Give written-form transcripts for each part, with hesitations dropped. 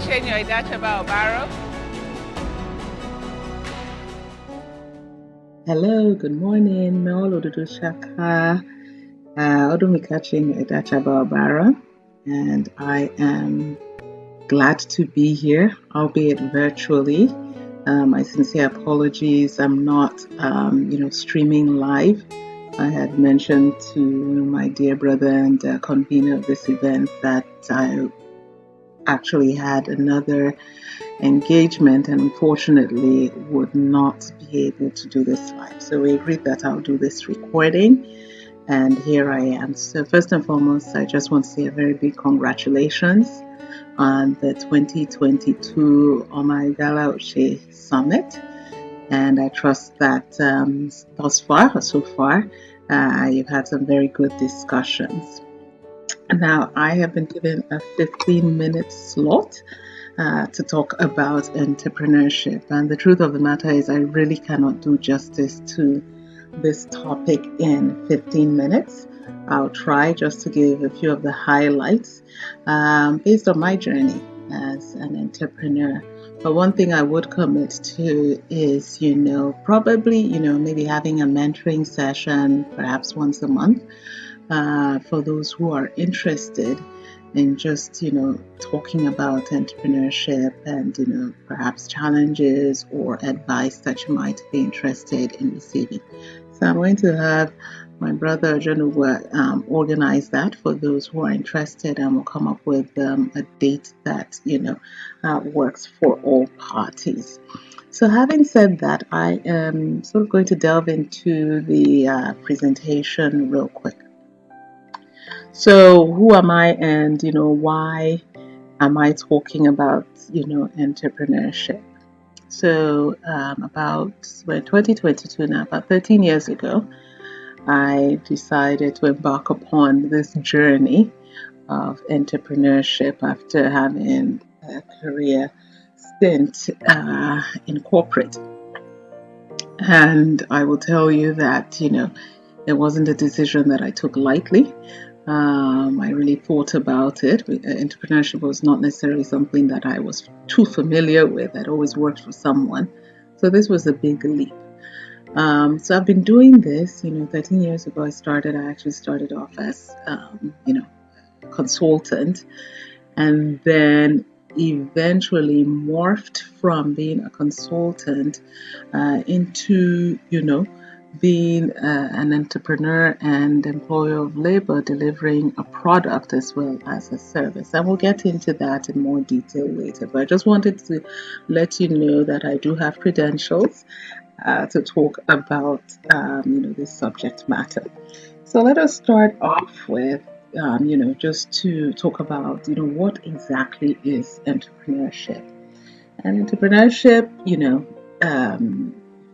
Achenyo, Idachaba, Obaro. Hello, good morning. Meolo Dudu Shaka. Achenyo, Idachaba, Obaro. And I am glad to be here, albeit virtually. My sincere apologies. I'm not, streaming live. I had mentioned to my dear brother and convener of this event that I actually had another engagement and unfortunately would not be able to do this live. So we agreed that I'll do this recording, and here I am. So first and foremost, I just want to say a very big congratulations on the 2022 Omagala Oshe Summit. And I trust that so far, you've had some very good discussions. Now, I have been given a 15-minute slot to talk about entrepreneurship. And the truth of the matter is I really cannot do justice to this topic in 15 minutes. I'll try just to give a few of the highlights based on my journey as an entrepreneur. But one thing I would commit to is, probably, maybe having a mentoring session perhaps once a month for those who are interested in just, talking about entrepreneurship and, perhaps challenges or advice that you might be interested in receiving. So I'm going to have my brother Achenyo organize that for those who are interested, and we'll come up with a date that, works for all parties. So having said that, I am sort of going to delve into the presentation real quick. So who am I, and why am I talking about entrepreneurship? So about 2022 now, about 13 years ago, I decided to embark upon this journey of entrepreneurship after having a career stint in corporate. And I will tell you that it wasn't a decision that I took lightly. I really thought about it. Entrepreneurship was not necessarily something that I was too familiar with. I'd always worked for someone. So this was a big leap. So I've been doing this, 13 years ago I actually started off as, consultant, and then eventually morphed from being a consultant into, being an entrepreneur and employer of labor, delivering a product as well as a service. And we'll get into that in more detail later. But I just wanted to let you know that I do have credentials to talk about, this subject matter. So let us start off with, just to talk about, what exactly is entrepreneurship. And entrepreneurship,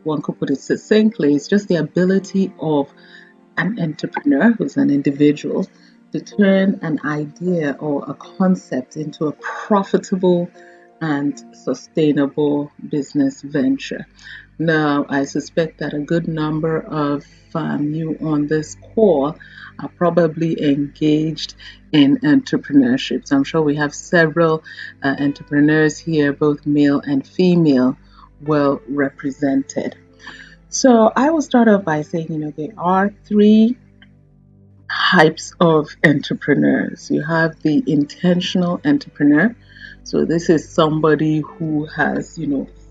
one could put it succinctly, is just the ability of an entrepreneur, who's an individual, to turn an idea or a concept into a profitable and sustainable business venture. Now, I suspect that a good number of you on this call are probably engaged in entrepreneurship. So I'm sure we have several entrepreneurs here, both male and female, well represented. So I will start off by saying, there are three types of entrepreneurs. You have the intentional entrepreneur. So this is somebody who has,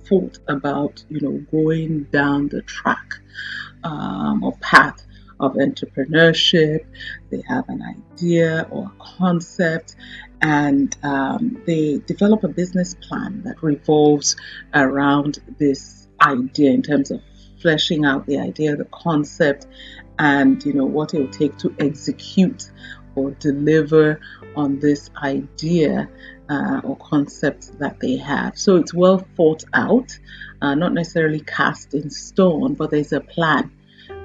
thought about, going down the track or path of entrepreneurship. They have an idea or a concept, and they develop a business plan that revolves around this idea in terms of fleshing out the idea, the concept, and what it will take to execute or deliver on this idea or concept that they have. So it's well thought out, not necessarily cast in stone, but there's a plan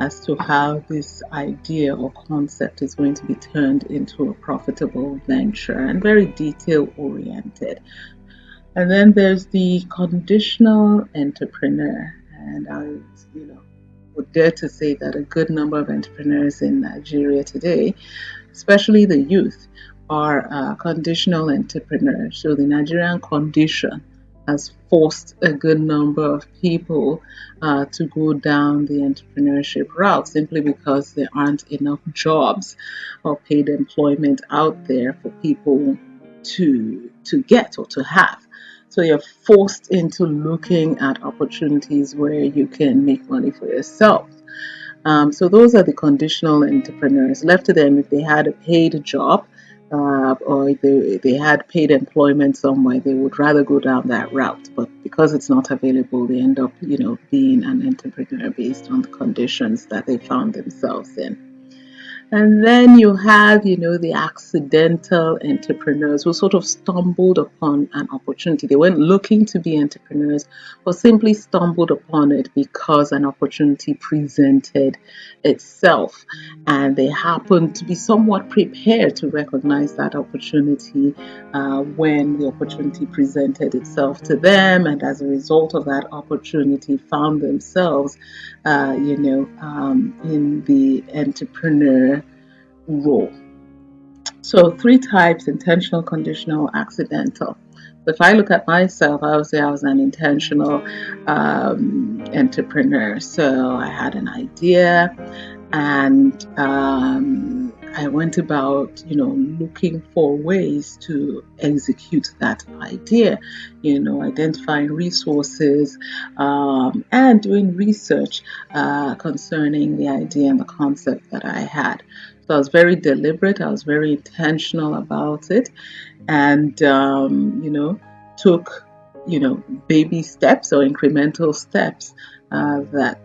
as to how this idea or concept is going to be turned into a profitable venture, and very detail oriented. And then there's the conditional entrepreneur, and I would dare to say that a good number of entrepreneurs in Nigeria today, especially the youth, are conditional entrepreneurs. So the Nigerian condition has forced a good number of people to go down the entrepreneurship route simply because there aren't enough jobs or paid employment out there for people to get or to have. So you're forced into looking at opportunities where you can make money for yourself. So those are the conditional entrepreneurs. Left to them, if they had a paid job or if they had paid employment somewhere, they would rather go down that route. But because it's not available, they end up, being an entrepreneur based on the conditions that they found themselves in. And then you have, the accidental entrepreneurs who sort of stumbled upon an opportunity. They weren't looking to be entrepreneurs, but simply stumbled upon it because an opportunity presented itself. And they happened to be somewhat prepared to recognize that opportunity when the opportunity presented itself to them. And as a result of that opportunity, found themselves, in the entrepreneur role. So three types: intentional, conditional, accidental. If I look at myself, I would say I was an intentional entrepreneur. So I had an idea and I went about, looking for ways to execute that idea, identifying resources and doing research concerning the idea and the concept that I had. So I was very deliberate, I was very intentional about it, and, took, baby steps or incremental steps that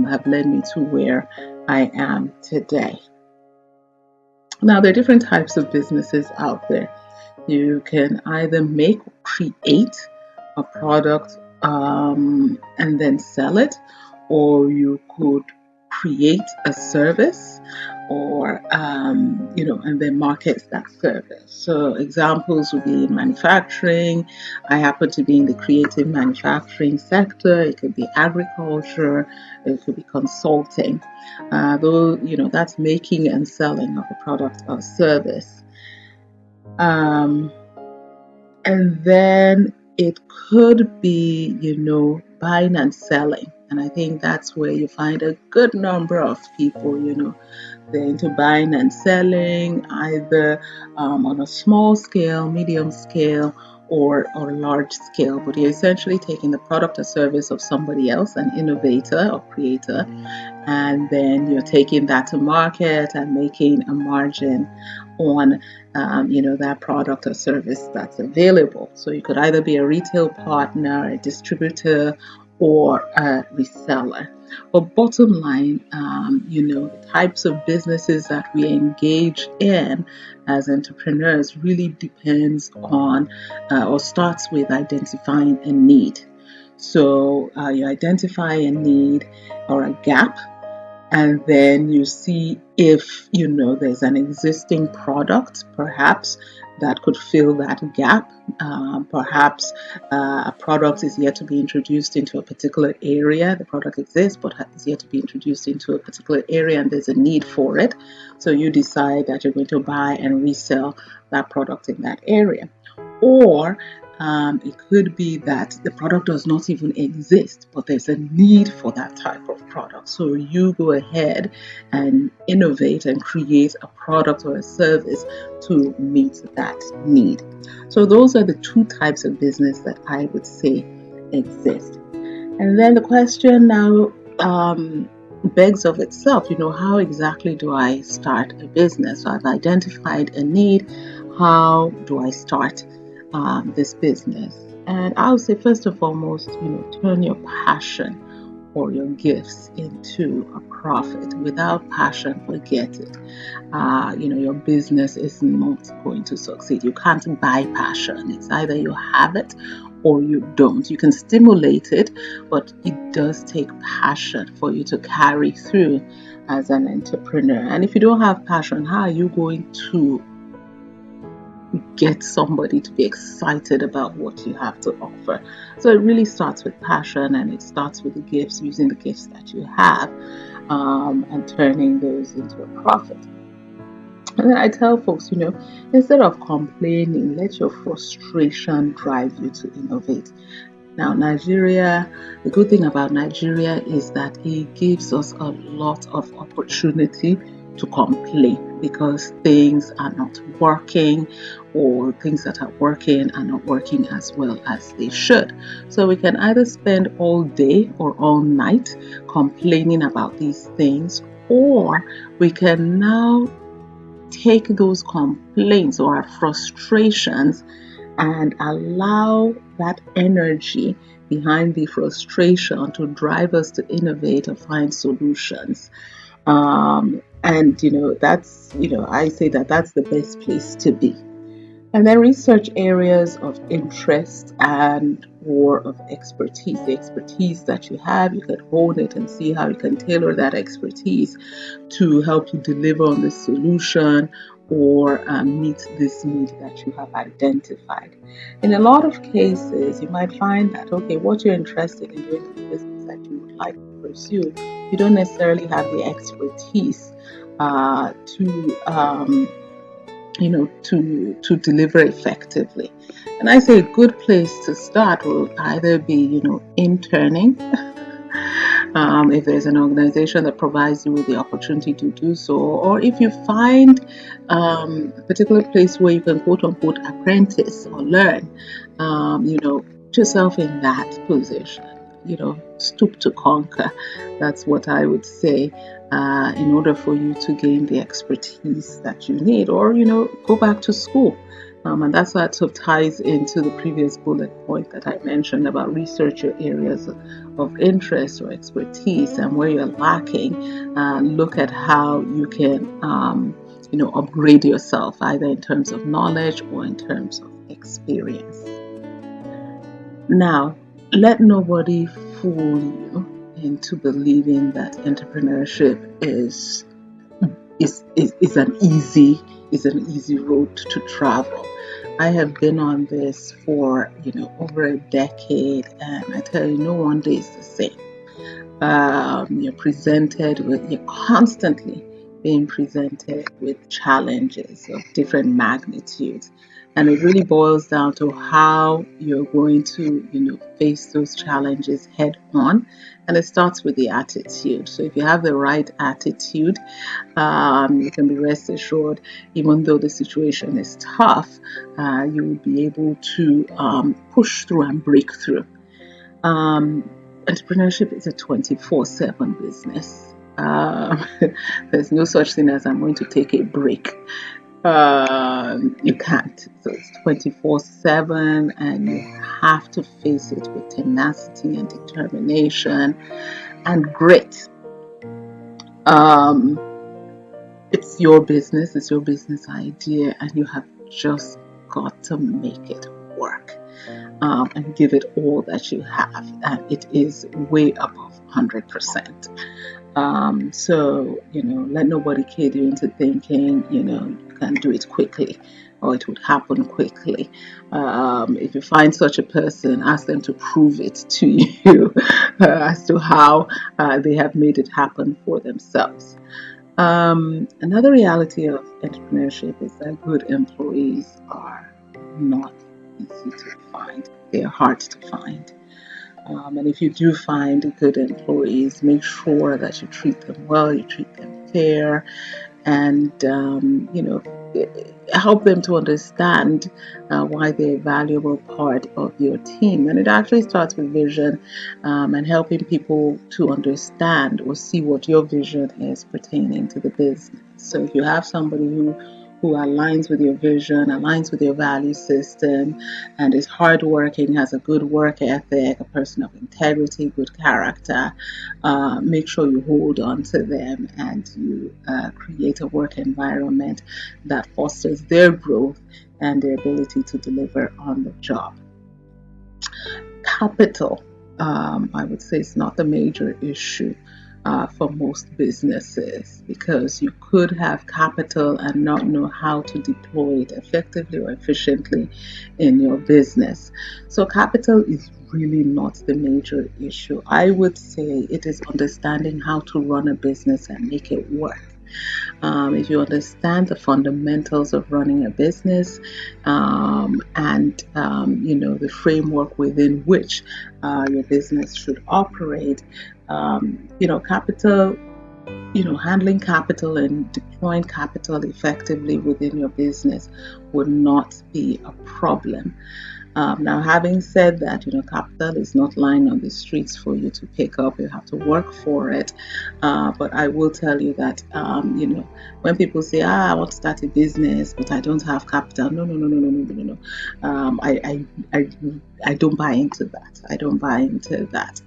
have led me to where I am today. Now, there are different types of businesses out there. You can either make or create a product and then sell it, or you could create a service or and then market that service. So examples would be in manufacturing. I happen to be in the creative manufacturing sector. It could be agriculture, it could be consulting. Though that's making and selling of a product or service. And then it could be, buying and selling. And I think that's where you find a good number of people, they're into buying and selling, either on a small scale, medium scale, or large scale. But you're essentially taking the product or service of somebody else, an innovator or creator, and then you're taking that to market and making a margin on that product or service that's available. So you could either be a retail partner, a distributor, or a reseller. But bottom line, the types of businesses that we engage in as entrepreneurs really depends on or starts with identifying a need. So you identify a need or a gap, and then you see if there's an existing product perhaps that could fill that gap. Perhaps a product is yet to be introduced into a particular area. The product exists but is yet to be introduced into a particular area and there's a need for it. So you decide that you're going to buy and resell that product in that area. Or it could be that the product does not even exist, but there's a need for that type of product. So you go ahead and innovate and create a product or a service to meet that need. So those are the two types of business that I would say exist. And then the question now begs of itself, how exactly do I start a business? So I've identified a need. How do I start this business? And I would say, first and foremost, turn your passion or your gifts into a profit. Without passion, forget it. Your business is not going to succeed. You can't buy passion. It's either you have it or you don't. You can stimulate it, but it does take passion for you to carry through as an entrepreneur. And if you don't have passion, how are you going to get somebody to be excited about what you have to offer? So it really starts with passion, and it starts with the gifts, using the gifts that you have and turning those into a profit. And then I tell folks, instead of complaining, let your frustration drive you to innovate. Now, Nigeria, the good thing about Nigeria is that it gives us a lot of opportunity to complain because things are not working, or things that are working are not working as well as they should. So we can either spend all day or all night complaining about these things, or we can now take those complaints or our frustrations and allow that energy behind the frustration to drive us to innovate or find solutions. And I say that that's the best place to be. And then research areas of interest and or of expertise. The expertise that you have, you can hone it and see how you can tailor that expertise to help you deliver on the solution or meet this need that you have identified. In a lot of cases, you might find that, okay, what you're interested in doing in the business that you would like to pursue, you don't necessarily have the expertise to deliver effectively. And I say a good place to start will either be, interning. If there's an organization that provides you with the opportunity to do so, or if you find a particular place where you can quote unquote apprentice or learn, put yourself in that position. Stoop to conquer. That's what I would say. In order for you to gain the expertise that you need, or go back to school. And that's what sort of ties into the previous bullet point that I mentioned about research your areas of interest or expertise and where you're lacking. Look at how you can, upgrade yourself either in terms of knowledge or in terms of experience. Now, let nobody fool you into believing that entrepreneurship is an easy road to travel. I have been on this for over a decade, and I tell you, no one day is the same. You're constantly being presented with challenges of different magnitudes. And it really boils down to how you're going to, face those challenges head on. And it starts with the attitude. So if you have the right attitude, you can be rest assured, even though the situation is tough, you will be able to push through and break through. Entrepreneurship is a 24/7 business. There's no such thing as I'm going to take a break. You can't. So it's 24/7, and you have to face it with tenacity and determination and grit. It's your business, it's your business idea, and you have just got to make it work. And give it all that you have, and it is way above 100%. So let nobody kid you into thinking you can do it quickly or it would happen quickly. If you find such a person, ask them to prove it to you as to how they have made it happen for themselves. Another reality of entrepreneurship is that good employees are not easy to find. They're hard to find. And if you do find good employees, make sure that you treat them well, you treat them fair, and help them to understand why they're a valuable part of your team. And it actually starts with vision, and helping people to understand or see what your vision is pertaining to the business. So if you have somebody who aligns with your vision, aligns with your value system, and is hardworking, has a good work ethic, a person of integrity, good character, make sure you hold on to them and you create a work environment that fosters their growth and their ability to deliver on the job. Capital, I would say, is not the major issue for most businesses, because you could have capital and not know how to deploy it effectively or efficiently in your business. So capital is really not the major issue. I would say it is understanding how to run a business and make it work. If you understand the fundamentals of running a business, and the framework within which your business should operate, capital, handling capital and deploying capital effectively within your business would not be a problem. Now, having said that, capital is not lying on the streets for you to pick up. You have to work for it. But I will tell you that, when people say, I want to start a business, but I don't have capital. No, no, no, no, no, no, no, no. I don't buy into that. I don't buy into that.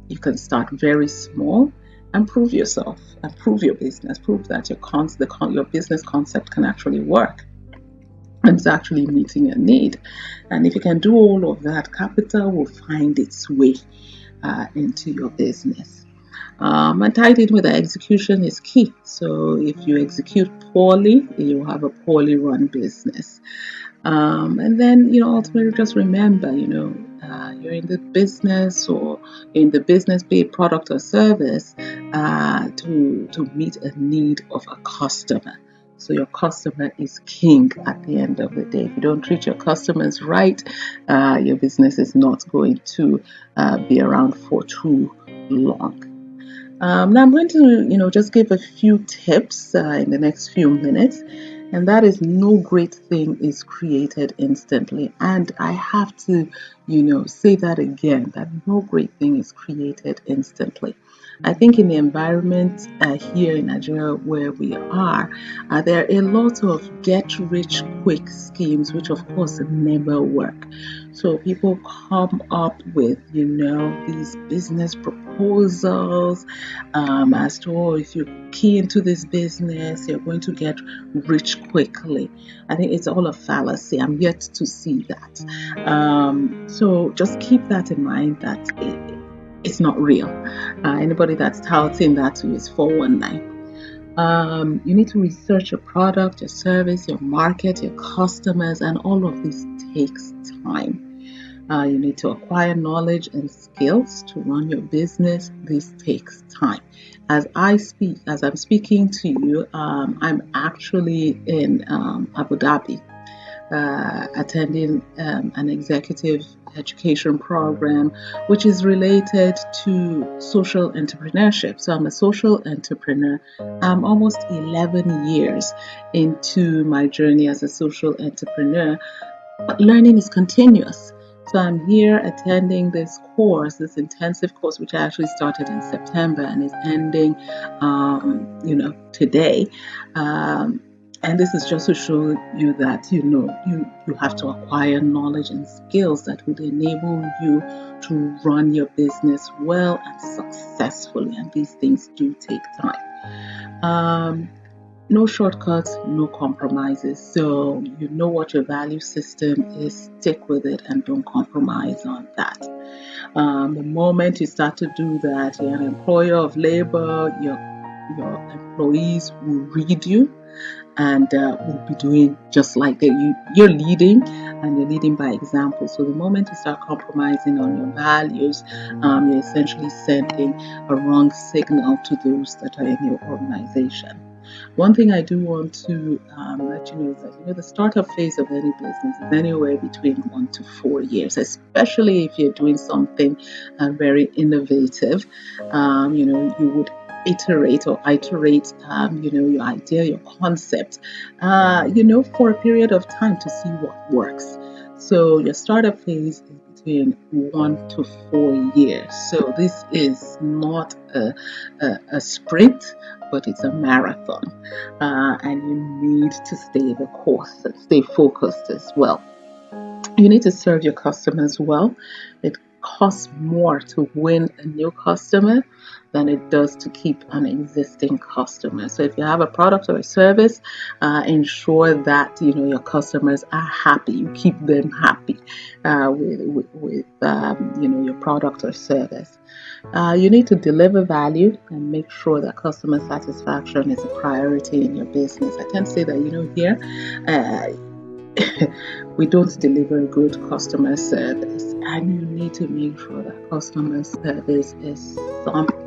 You can start very small and prove yourself and prove your business, prove that your business concept can actually work. And it's actually meeting a need. And if you can do all of that, capital will find its way into your business. And tied in with the execution is key. So if you execute poorly, you have a poorly run business. And then, ultimately just remember, you're in the business or in the business, be it product or service, to meet a need of a customer. So your customer is king at the end of the day. If you don't treat your customers right, your business is not going to be around for too long. Now I'm going to, just give a few tips in the next few minutes. And that is, no great thing is created instantly. And I have to, say that again, that no great thing is created instantly. I think in the environment here in Nigeria where we are, there are a lot of get-rich-quick schemes, which of course never work. So people come up with, these business proposals as to, if you key into this business, you're going to get rich quickly. I think it's all a fallacy. I'm yet to see that. So just keep that in mind, that it's not real. Anybody that's touting that to you is 419. You need to research your product, your service, your market, your customers, and all of this takes time. You need to acquire knowledge and skills to run your business. This takes time. As I'm speaking to you, I'm actually in Abu Dhabi, attending an executive education program which is related to social entrepreneurship. So I'm a social entrepreneur. I'm almost 11 years into my journey as a social entrepreneur, but learning is continuous. So I'm here attending this course, this intensive course, which I actually started in September and is ending, today. And this is just to show you that, you have to acquire knowledge and skills that will enable you to run your business well and successfully. And these things do take time. No shortcuts, no compromises. So you know what your value system is, stick with it and don't compromise on that. The moment you start to do that, you're an employer of labor, your employees will read you and will be doing just like that. You're leading, and you're leading by example. So the moment you start compromising on your values, you're essentially sending a wrong signal to those that are in your organization. One thing I do want to let you know is that the startup phase of any business is anywhere between 1 to 4 years, especially if you're doing something very innovative. You would iterate or iterate, your idea, your concept, for a period of time to see what works. So your startup phase is between 1 to 4 years. So this is not a sprint, but it's a marathon. And you need to stay the course and stay focused as well. You need to serve your customers well. It costs more to win a new customer than it does to keep an existing customer. So if you have a product or a service, ensure that your customers are happy. You keep them happy with your product or service. You need to deliver value and make sure that customer satisfaction is a priority in your business. I tend to say that here we don't deliver good customer service, and you need to make sure that customer service is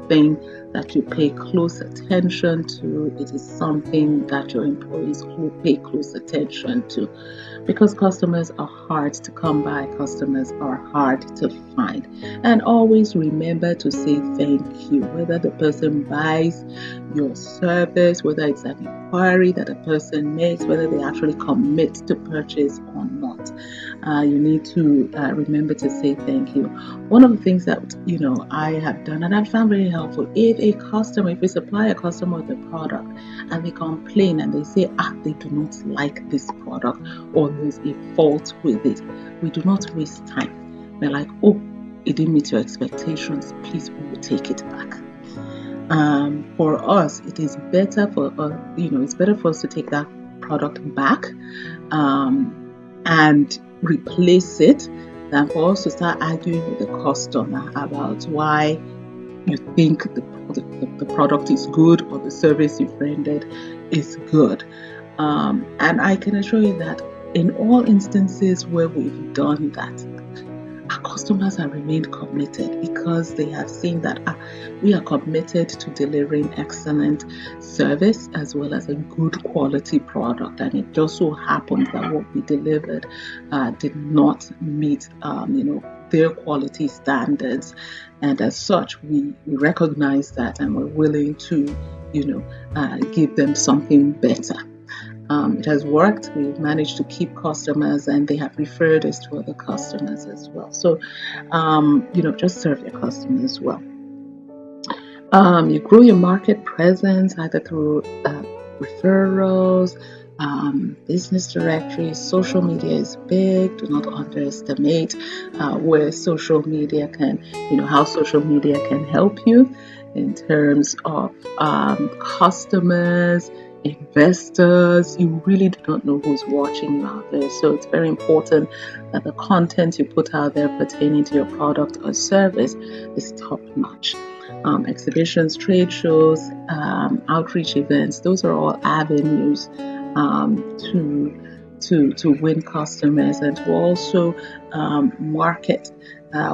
something that you pay close attention to. It is something that your employees pay close attention to, because customers are hard to come by, customers are hard to find. And always remember to say thank you, whether the person buys your service, whether it's an inquiry that a person makes, whether they actually commit to purchase or not. You need to remember to say thank you. One of the things that I have done and I've found very helpful, if we supply a customer with a product and they complain and they say they do not like this product or there's a fault with it, we do not waste time. We're like, oh, it didn't meet your expectations, please, we will take it back. For us, it is better for it's better for us to take that product back and replace it than for us to start arguing with the customer about why you think the product is good or the service you've rendered is good. And I can assure you that in all instances where we've done that, our customers have remained committed because they have seen that we are committed to delivering excellent service as well as a good quality product. And it just so happens that what we delivered did not meet, their quality standards. And as such, we recognize that and we're willing to, give them something better. It has worked. We've managed to keep customers and they have referred us to other customers as well. So, just serve your customers well. You grow your market presence either through referrals, business directories. Social media is big. Do not underestimate where social media how social media can help you in terms of customers, investors. You really do not know who's watching you out there. So it's very important that the content you put out there pertaining to your product or service is top notch. Exhibitions, trade shows, outreach events, those are all avenues to win customers and to also market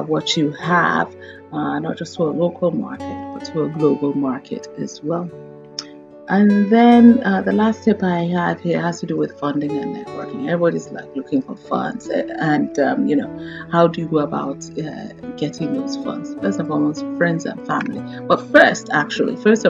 what you have, not just to a local market, but to a global market as well. And then the last tip I have here has to do with funding and networking. Everybody's like looking for funds, and how do you go about getting those funds? First and foremost, friends and family. But first and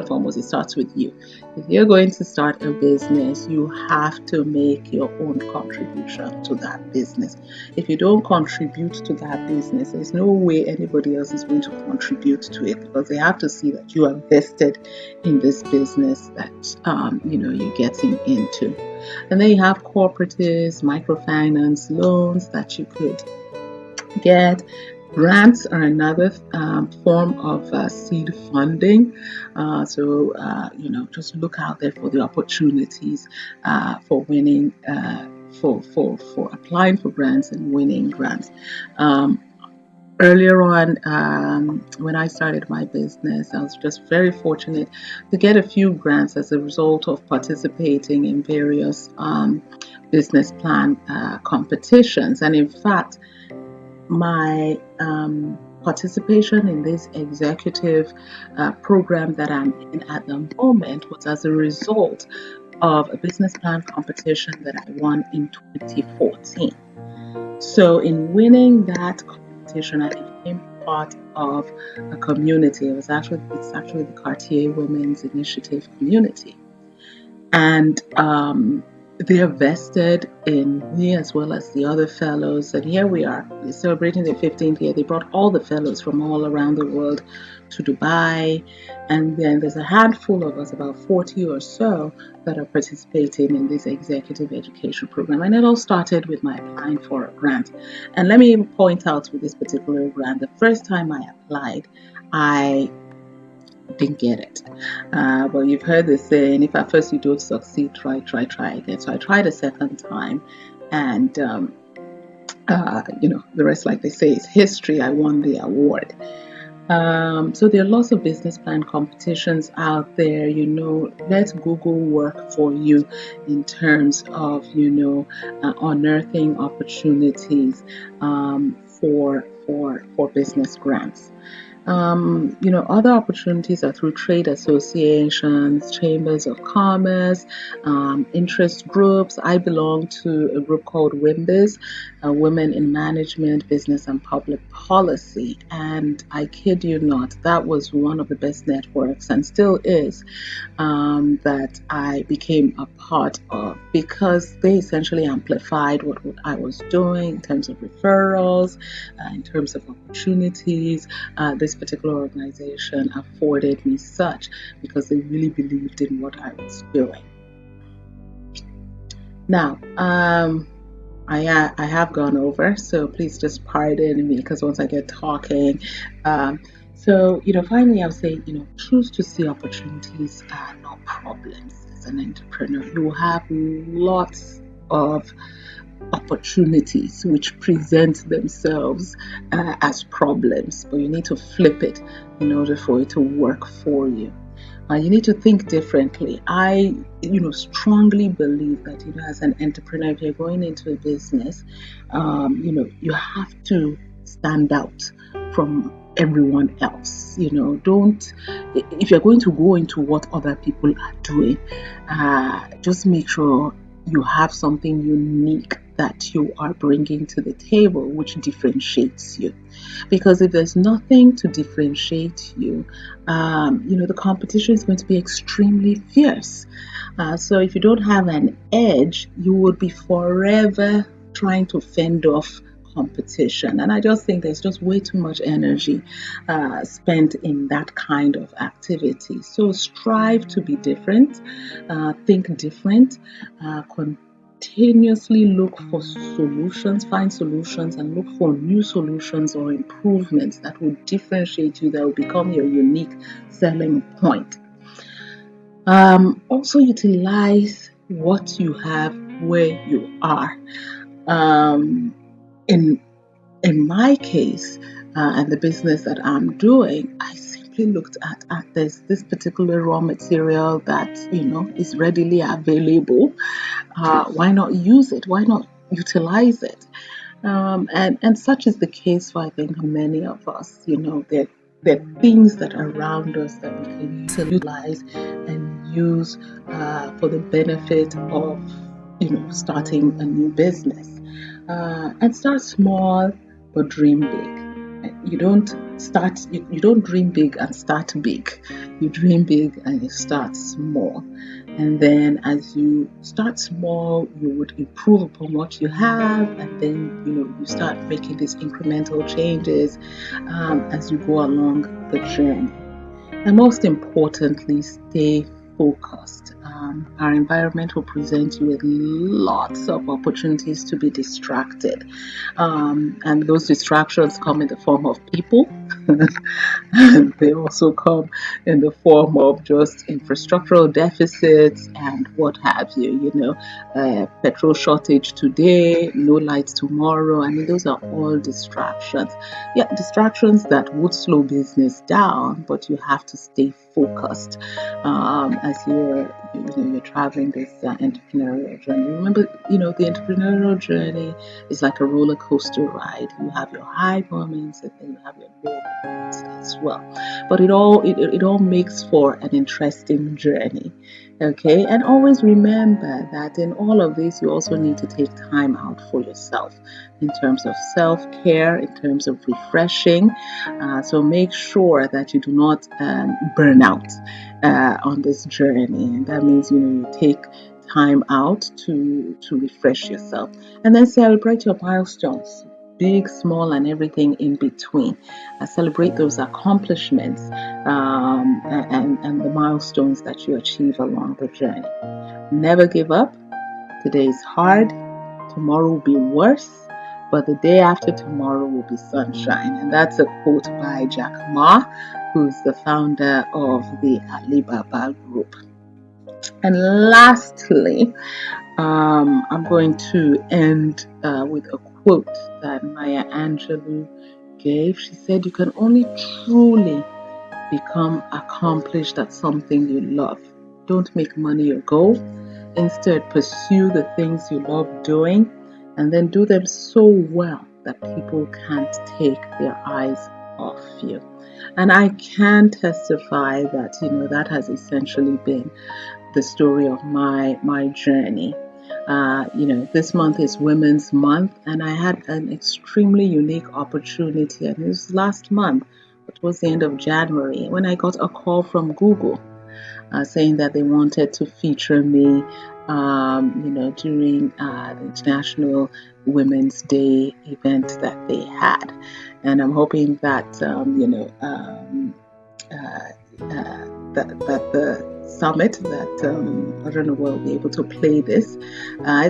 foremost, it starts with you. If you're going to start a business, you have to make your own contribution to that business. If you don't contribute to that business, there's no way anybody else is going to contribute to it, because they have to see that you are vested in this business that you're getting into. And then you have cooperatives, microfinance loans that you could get. Grants are another form of seed funding. Just look out there for the opportunities for winning, for applying for grants and winning grants. Earlier on, when I started my business, I was just very fortunate to get a few grants as a result of participating in various business plan competitions. And in fact, my participation in this executive program that I'm in at the moment was as a result of a business plan competition that I won in 2014. So in winning that competition, I became part of a community. It's actually the Cartier Women's Initiative community. And they are vested in me as well as the other fellows. And here we are, we're celebrating their 15th year. They brought all the fellows from all around the world to Dubai. And then there's a handful of us, about 40 or so, that are participating in this executive education program. And it all started with my applying for a grant. And let me point out with this particular grant, the first time I applied, I didn't get it. But you've heard the saying, if at first you don't succeed, try again. So I tried a second time, and the rest, like they say, is history. I won the award. So there are lots of business plan competitions out there. Let Google work for you in terms of unearthing opportunities for business grants. Other opportunities are through trade associations, chambers of commerce, interest groups. I belong to a group called WIMBIS, Women in Management, Business and Public Policy. And I kid you not, that was one of the best networks and still is, that I became a part of, because they essentially amplified what I was doing in terms of referrals, in terms of opportunities. This particular organization afforded me such because they really believed in what I was doing. Now, I have gone over, so please just pardon me because once I get talking, finally I'll say, choose to see opportunities, not problems. As an entrepreneur, you have lots of opportunities which present themselves as problems, but you need to flip it in order for it to work for you. You need to think differently. I, strongly believe that, as an entrepreneur, if you're going into a business, you have to stand out from everyone else. Don't, if you're going to go into what other people are doing, just make sure you have something unique that you are bringing to the table, which differentiates you. Because if there's nothing to differentiate you, the competition is going to be extremely fierce. So if you don't have an edge, you would be forever trying to fend off competition. And I just think there's just way too much energy spent in that kind of activity. So strive to be different, think different, continuously look for solutions, find solutions, and look for new solutions or improvements that will differentiate you, that will become your unique selling point. Also utilize what you have where you are. In my case, and the business that I'm doing, I simply looked at this particular raw material that is readily available. Why not use it? Why not utilize it? And such is the case for, I think, many of us. There are things that are around us that we can utilize and use for the benefit of starting a new business. And start small, but dream big. You don't dream big and start big. You dream big and you start small. And then as you start small, you would improve upon what you have, and then you start making these incremental changes as you go along the journey. And most importantly, stay focused. Our environment will present you with lots of opportunities to be distracted. And those distractions come in the form of people. And they also come in the form of just infrastructural deficits and what have you. Petrol shortage today, no lights tomorrow. I mean, those are all distractions. Yeah, distractions that would slow business down, but you have to stay focused as you're traveling this entrepreneurial journey. Remember, the entrepreneurial journey is like a roller coaster ride. You have your high moments and then you have your low moments as well. But it all makes for an interesting journey. Okay, and always remember that in all of this, you also need to take time out for yourself in terms of self-care, in terms of refreshing. So make sure that you do not burn out on this journey. And that means, you take time out to refresh yourself. And then celebrate your milestones, big, small, and everything in between. Celebrate those accomplishments and the milestones that you achieve along the journey. Never give up. Today is hard. Tomorrow will be worse. But the day after tomorrow will be sunshine. And that's a quote by Jack Ma, who's the founder of the Alibaba Group. And lastly, I'm going to end with a quote that Maya Angelou gave. She said, "You can only truly become accomplished at something you love. Don't make money your goal. Instead, pursue the things you love doing, and then do them so well that people can't take their eyes off you." And I can testify that, that has essentially been the story of my journey. This month is Women's Month, and I had an extremely unique opportunity. And this last month, towards the end of January, when I got a call from Google saying that they wanted to feature me, during the International Women's Day event that they had. And I'm hoping that, that the summit that I don't know will be able to play this.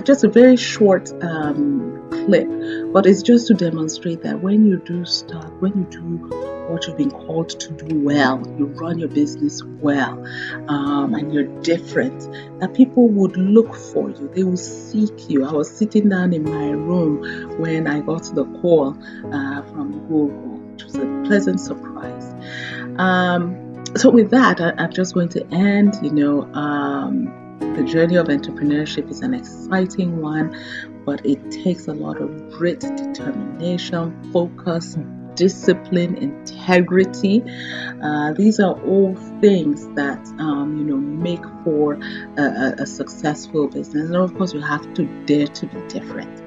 Just a very short clip, but it's just to demonstrate that when you do stuff, when you do what you've been called to do well, you run your business well, and you're different, that people would look for you, they will seek you. I was sitting down in my room when I got the call from Google, which was a pleasant surprise. So with that, I'm just going to end. The journey of entrepreneurship is an exciting one, but it takes a lot of grit, determination, focus, discipline, integrity. These are all things that make for a successful business. And of course, you have to dare to be different.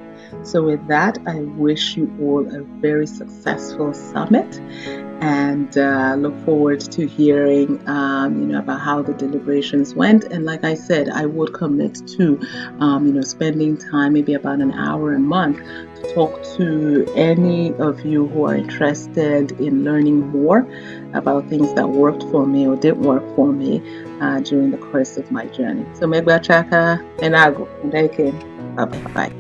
So with that, I wish you all a very successful summit, and look forward to hearing about how the deliberations went. And like I said, I would commit to spending time, maybe about an hour a month, to talk to any of you who are interested in learning more about things that worked for me or didn't work for me during the course of my journey. So Megba Chaka and Ago. Bye bye.